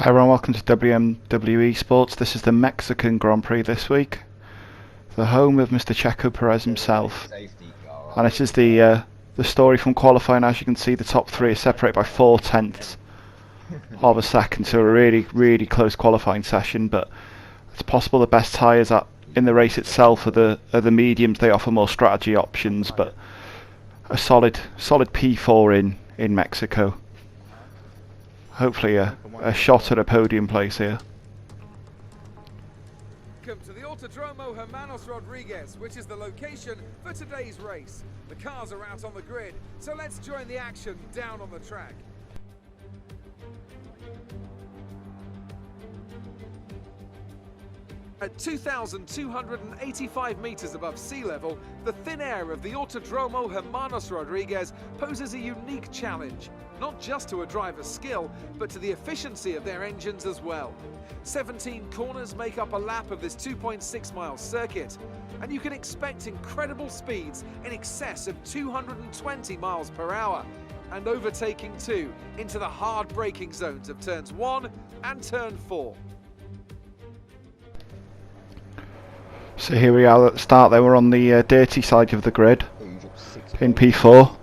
Hi everyone, welcome to Wmwesports. This is the Mexican Grand Prix this week, the home of Mr. Checo Perez himself. And this is the story from qualifying. As you can see, the top three are separated by 4/10 of a second, so a really close qualifying session. But it's possible the best tyres in the race itself are the mediums. They offer more strategy options, but a solid P4 in Mexico. Hopefully a shot at a podium place here. Welcome to the Autodromo Hermanos Rodriguez, which is the location for today's race. The cars are out on the grid, so let's join the action down on the track. At 2,285 meters above sea level, the thin air of the Autodromo Hermanos Rodriguez poses a unique challenge, not just to a driver's skill, but to the efficiency of their engines as well. 17 corners make up a lap of this 2.6-mile circuit, and you can expect incredible speeds in excess of 220 miles per hour, and overtaking too into the hard braking zones of turns 1 and turn 4. So here we are at the start. They were on the dirty side of the grid in P4.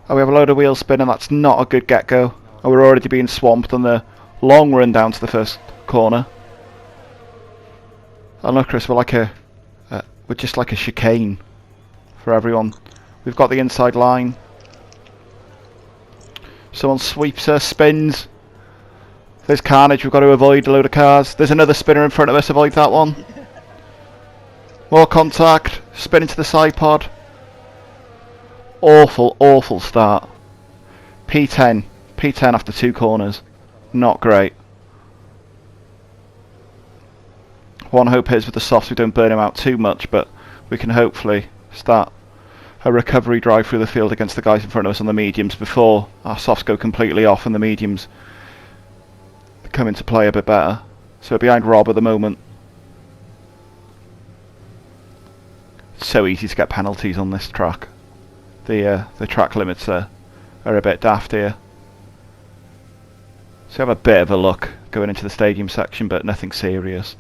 Oh, we have a load of wheel spin, and that's not a good get-go. Oh, we're already being swamped on the long run down to the first corner. And look, Chris, we're just like a chicane for everyone. We've got the inside line. Someone sweeps her, spins. There's carnage. We've got to avoid a load of cars. There's another spinner in front of us. Avoid that one. More contact. Spin into the side pod. Awful start. P10 after two corners. Not great. One hope is with the softs we don't burn him out too much, but we can hopefully start a recovery drive through the field against the guys in front of us on the mediums before our softs go completely off and the mediums come into play a bit better. So we're behind Rob at the moment. It's so easy to get penalties on this track. The track limits are a bit daft here. So have a bit of a look going into the stadium section, but nothing serious.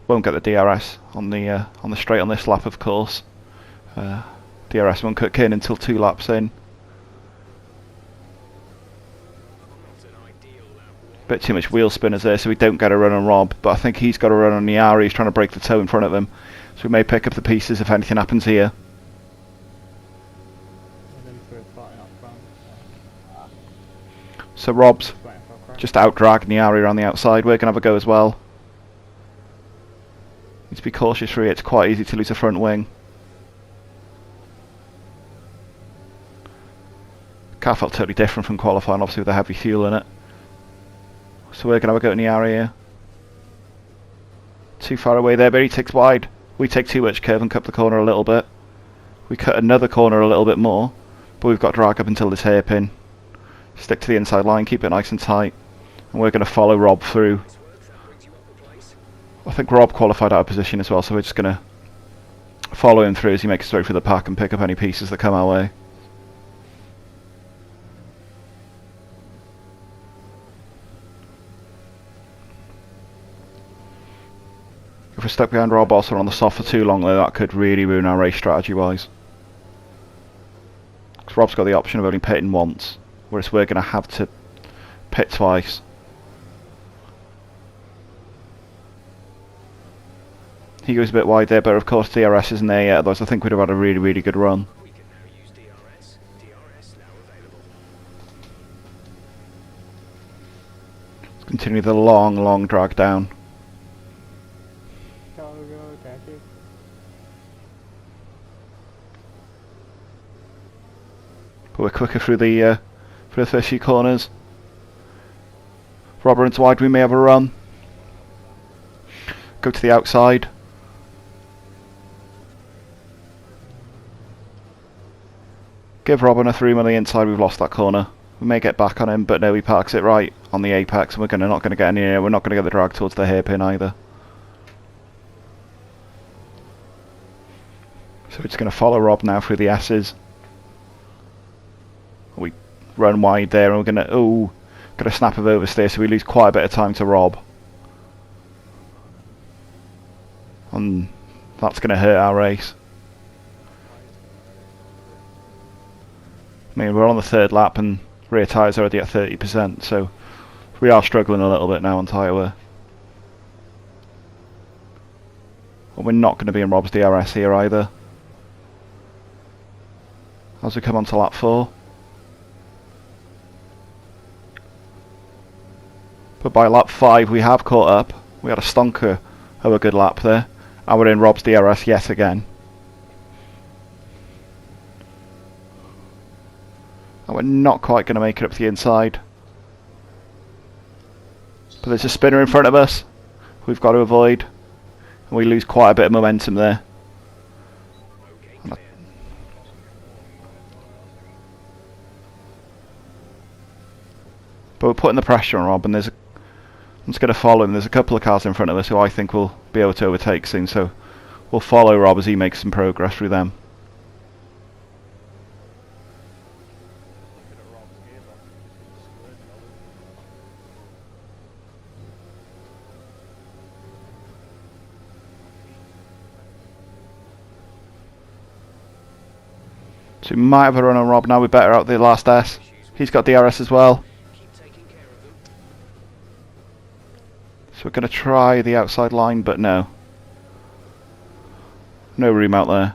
Won't get the DRS on the straight on this lap, of course. DRS won't kick in until 2 laps in. Bit too much wheel spinners there, so we don't get a run on Rob, but I think he's got a run on Niari. He's trying to break the toe in front of him, so we may pick up the pieces if anything happens here. So Rob's just out-dragged Niari around the outside. We're going to have a go as well. Need to be cautious through it. It's quite easy to lose a front wing. Car felt totally different from qualifying, obviously with the heavy fuel in it. So we're going to have a go at Niari here. Too far away there, but he takes wide. We take too much curve and cut the corner a little bit. We cut another corner a little bit more, but we've got drag up until this hairpin. Stick to the inside line, keep it nice and tight, and we're going to follow Rob through. I think Rob qualified out of position as well, so we're just going to follow him through as he makes his way through the pack and pick up any pieces that come our way. If we're stuck behind Rob also on the soft for too long, though, that could really ruin our race strategy-wise. Because Rob's got the option of only pitting once, whereas we're going to have to pit twice. He goes a bit wide there, but of course DRS isn't there yet, otherwise I think we'd have had a really good run. Let's continue the long drag down. But we're quicker through the first few corners. Robber into wide, we may have a run. Go to the outside. Give Robin a 3 on the inside, we've lost that corner. We may get back on him, but no, he parks it right on the apex, and we're not going to get any near. We're not going to get the drag towards the hairpin either. So we're just going to follow Rob now through the S's. We run wide there, and we're gonna get a snap of oversteer, so we lose quite a bit of time to Rob, and that's gonna hurt our race. I mean, we're on the 3rd lap and rear tyres already at 30%, so we are struggling a little bit now on tyre wear. But we're not going to be in Rob's DRS here either. As we come on to lap 4. But by lap 5 we have caught up. We had a stonker of a good lap there. And we're in Rob's DRS yet again. And we're not quite going to make it up to the inside. But there's a spinner in front of us we've got to avoid. And we lose quite a bit of momentum there. But we're putting the pressure on Rob, and I'm just going to follow him. There's a couple of cars in front of us who I think will be able to overtake soon, so we'll follow Rob as he makes some progress through them. So we might have a run on Rob now. We better out the last S. He's got DRS as well. So we're going to try the outside line, but no. No room out there.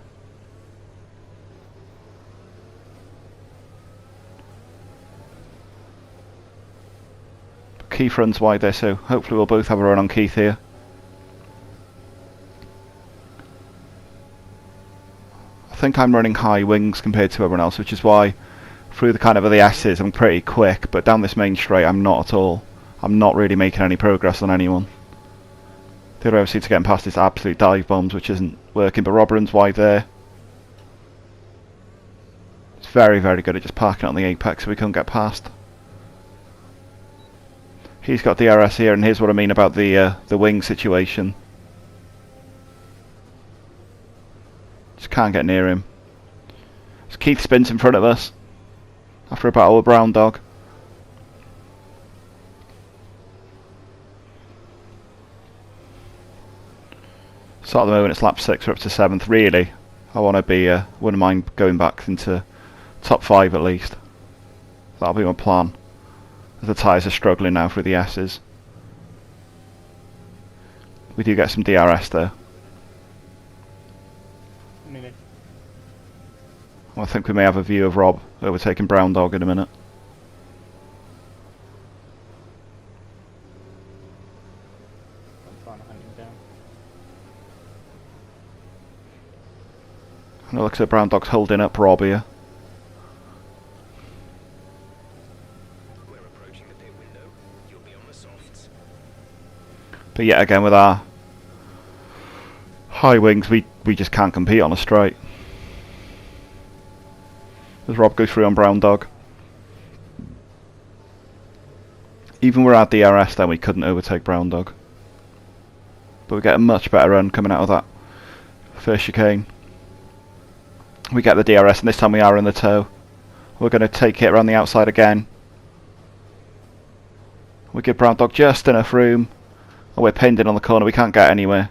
But Keith runs wide there, so hopefully we'll both have a run on Keith here. I think I'm running high wings compared to everyone else, which is why through the kind of the S's I'm pretty quick, but down this main straight I'm not at all. I'm not really making any progress on anyone. The other seems to getting past his absolute dive bombs, which isn't working, but Rob runs wide there. It's very, very good at just parking on the apex so we can't get past. He's got DRS here, and here's what I mean about the wing situation. Just can't get near him. So Keith spins in front of us after a battle with Brown Dog. So at the moment it's lap 6, we're up to 7th. Really, I want to be, wouldn't mind going back into top 5 at least. That'll be my plan. As the tyres are struggling now through the S's. We do get some DRS though. I think we may have a view of Rob overtaking Brown Dog in a minute. And it looks like Brown Dog's holding up Rob here. But yet again with our high wings we just can't compete on a straight. As Rob goes through on Brown Dog. Even with our DRS then we couldn't overtake Brown Dog. But we get a much better run coming out of that first chicane. We get the DRS and this time we are in the toe. We're going to take it around the outside again. We give Brown Dog just enough room. And we're pinned in on the corner, we can't get anywhere.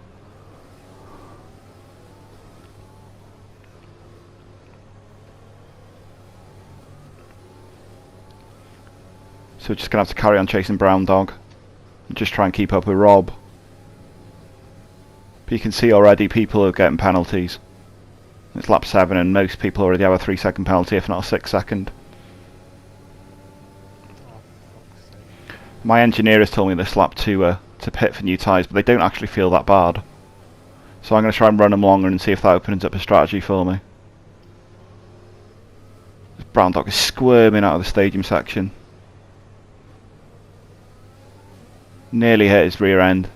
So we're just going to have to carry on chasing Brown Dog. And just try and keep up with Rob. But you can see already people are getting penalties. It's lap 7 and most people already have a 3-second penalty, if not a 6-second. My engineer has told me this lap to pit for new tyres, but they don't actually feel that bad. So I'm going to try and run them longer and see if that opens up a strategy for me. This Brown Dog is squirming out of the stadium section. Nearly hit his rear end.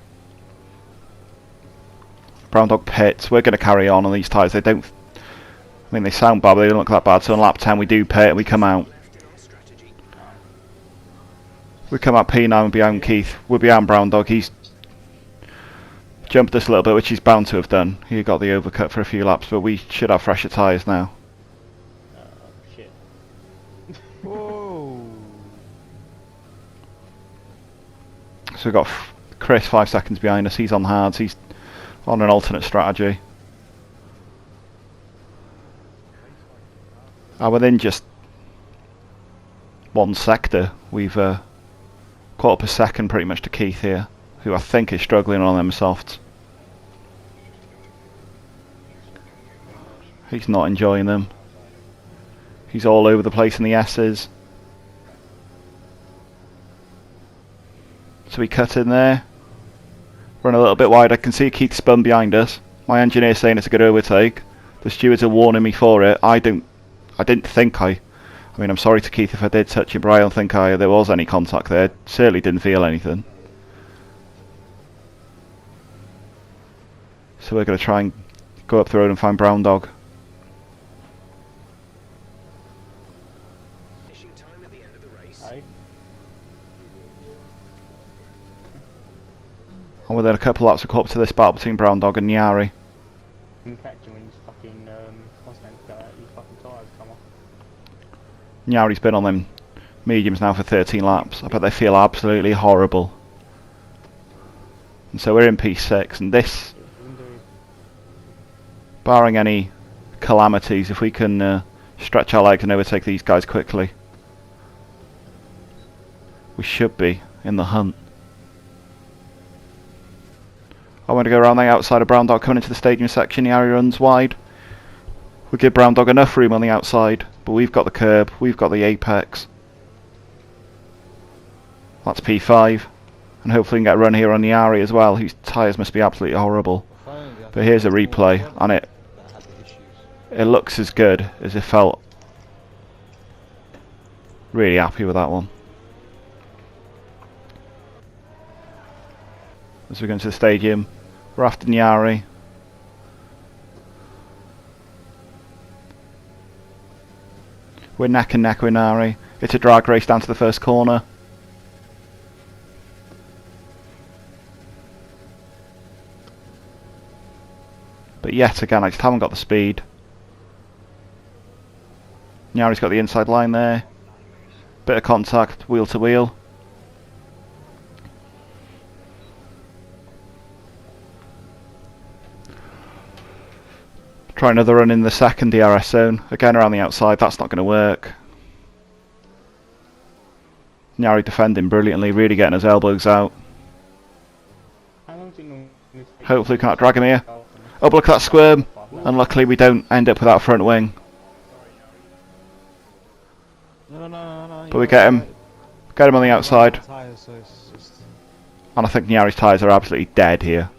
Brown Dog pits. We're going to carry on these tyres. They don't... I mean, they sound bad, but they don't look that bad. So on lap 10 we do pit and we come out. We come out P9 and behind Keith. We're behind Brown Dog. He's jumped us a little bit, which he's bound to have done. He got the overcut for a few laps, but we should have fresher tyres now. Shit. Whoa. So we've got Chris 5 seconds behind us. He's on hards. He's on an alternate strategy. And within just one sector, we've caught up a second pretty much to Keith here, who I think is struggling on them softs. He's not enjoying them. He's all over the place in the S's. So we cut in there. Run a little bit wide. I can see Keith spun behind us. My engineer's saying it's a good overtake. The stewards are warning me for it. I mean, I'm sorry to Keith if I did touch him, but I don't think there was any contact there. Certainly didn't feel anything. So we're going to try and go up the road and find Brown Dog. And within a couple of laps, we come up to this battle between Brown Dog and Nyari. Nyari's been on them mediums now for 13 laps. I bet they feel absolutely horrible. And so we're in P6, and this, barring any calamities, if we can stretch our legs and overtake these guys quickly, we should be in the hunt. I want to go around the outside of Brown Dog coming into the stadium section. Nyari runs wide. We give Brown Dog enough room on the outside, but we've got the curb, we've got the apex. That's P5, and hopefully we can get a run here on Nyari as well, whose tyres must be absolutely horrible. But here's a replay, and it looks as good as it felt. Really happy with that one. As we go into the stadium, we're after Nyari. We're neck and neck with Nyari. It's a drag race down to the first corner. But yet again, I just haven't got the speed. Nyari's got the inside line there. Bit of contact, wheel to wheel. Try another run in the second DRS zone. Again around the outside, that's not going to work. Nyari defending brilliantly, really getting his elbows out. Hopefully we can't drag him here. Oh, but look at that squirm. And luckily we don't end up with that front wing. But we get him on the outside. And I think Nyari's tyres are absolutely dead here.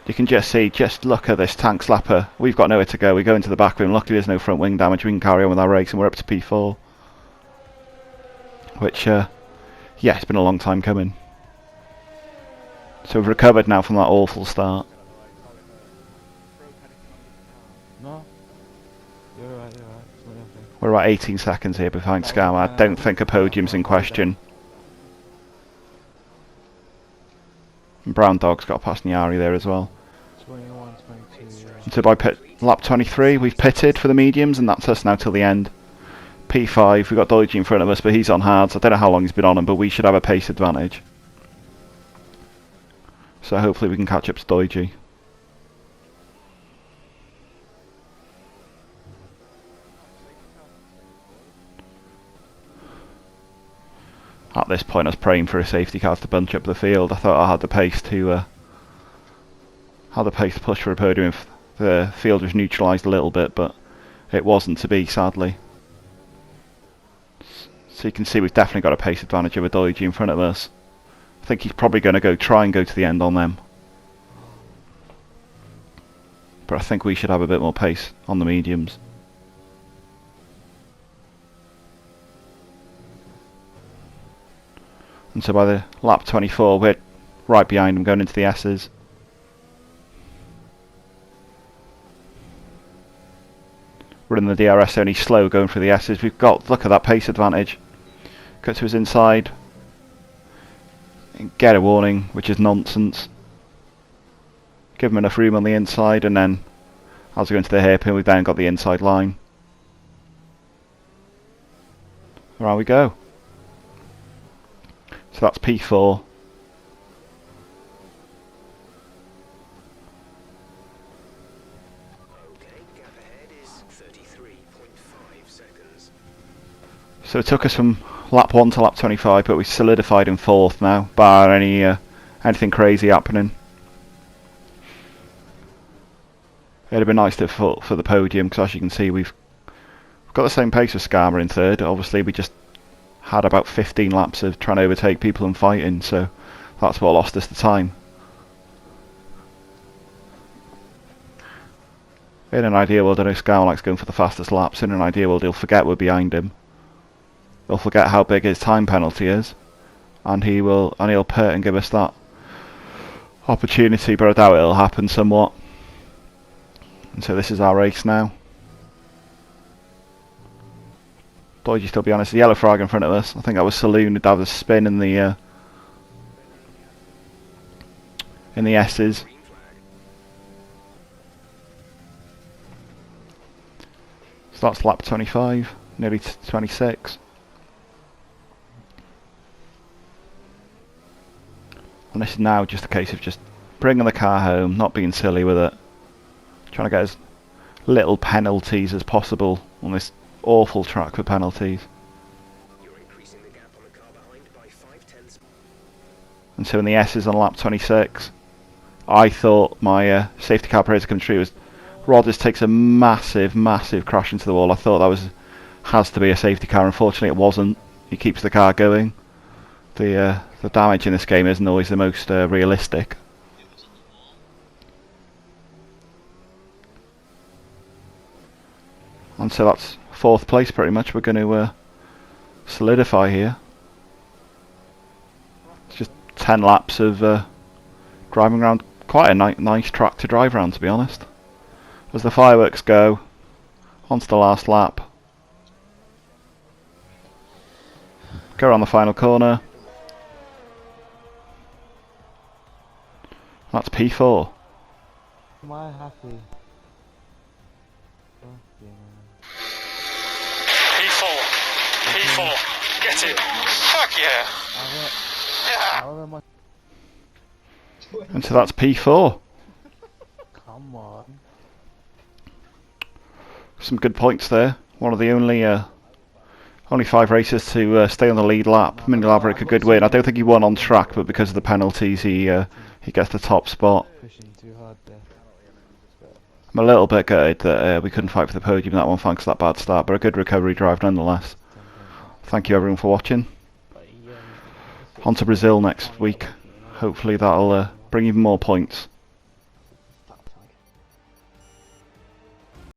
You can just see, just look at this tank slapper. We've got nowhere to go. We go into the back of him. Luckily there's no front wing damage. We can carry on with our race and we're up to P4. Which, yeah, it's been a long time coming. So we've recovered now from that awful start. No. You're right. We're about 18 seconds here behind Scam. I don't think a podium's in question. And Brown Dog's got past Nyari there as well. 21, 22. And so by lap 23 we've pitted for the mediums, and that's us now till the end. P5, we've got Doiji in front of us, but he's on hards. I don't know how long he's been on them, but we should have a pace advantage. So hopefully we can catch up to Doiji. At this point I was praying for a safety car to bunch up the field. I thought I had the pace to push for a podium if the field was neutralised a little bit, but it wasn't to be, sadly. So you can see we've definitely got a pace advantage over Doiji in front of us. I think he's probably going to try and go to the end on them. But I think we should have a bit more pace on the mediums. And so by the lap 24 we're right behind him going into the S's. We're in the DRS only slow going through the S's. We've got, look at that pace advantage. Cut to his inside. Get a warning, which is nonsense. Give him enough room on the inside, and then as we go into the hairpin we've then got the inside line. Around we go. So that's P4. So it took us from lap 1 to lap 25, but we solidified in 4th now, bar anything crazy happening. It'd have been nice to for the podium, because as you can see we've got the same pace as Skarma in 3rd. Obviously we just had about 15 laps of trying to overtake people and fighting, so that's what lost us the time. In an ideal world, I know Skarma likes going for the fastest laps. In an ideal world, he'll forget we're behind him. He'll forget how big his time penalty is, and he'll pert and give us that opportunity, but I doubt it'll happen somewhat. And so this is our race now. Thought you'd still be honest, the yellow flag in front of us. I think that was Saloon who'd have a spin in the S's. So that's lap 25, nearly 26. And this is now just a case of just bringing the car home, not being silly with it. Trying to get as little penalties as possible on this awful track for penalties. And so in the S's on lap 26, I thought my safety car Perez come true. Rodders takes a massive crash into the wall. I thought that has to be a safety car. Unfortunately it wasn't. He keeps the car going. The damage in this game isn't always the most realistic. And so that's 4th place pretty much. We're going to solidify here. It's just 10 laps of driving around. Quite a nice track to drive around, to be honest. As the fireworks go, onto the last lap. Go around the final corner. That's P4. Am I happy? P4, get it. Fuck yeah. And so that's P4. Come on. Some good points there. One of the only 5 races to stay on the lead lap. Mini Laverick a good win. I don't think he won on track, but because of the penalties, he gets the top spot. Pushing too hard there. I'm a little bit gutted that we couldn't fight for the podium that one thanks to that bad start, but a good recovery drive nonetheless. Thank you everyone for watching. On to Brazil next week. Hopefully that'll bring even more points.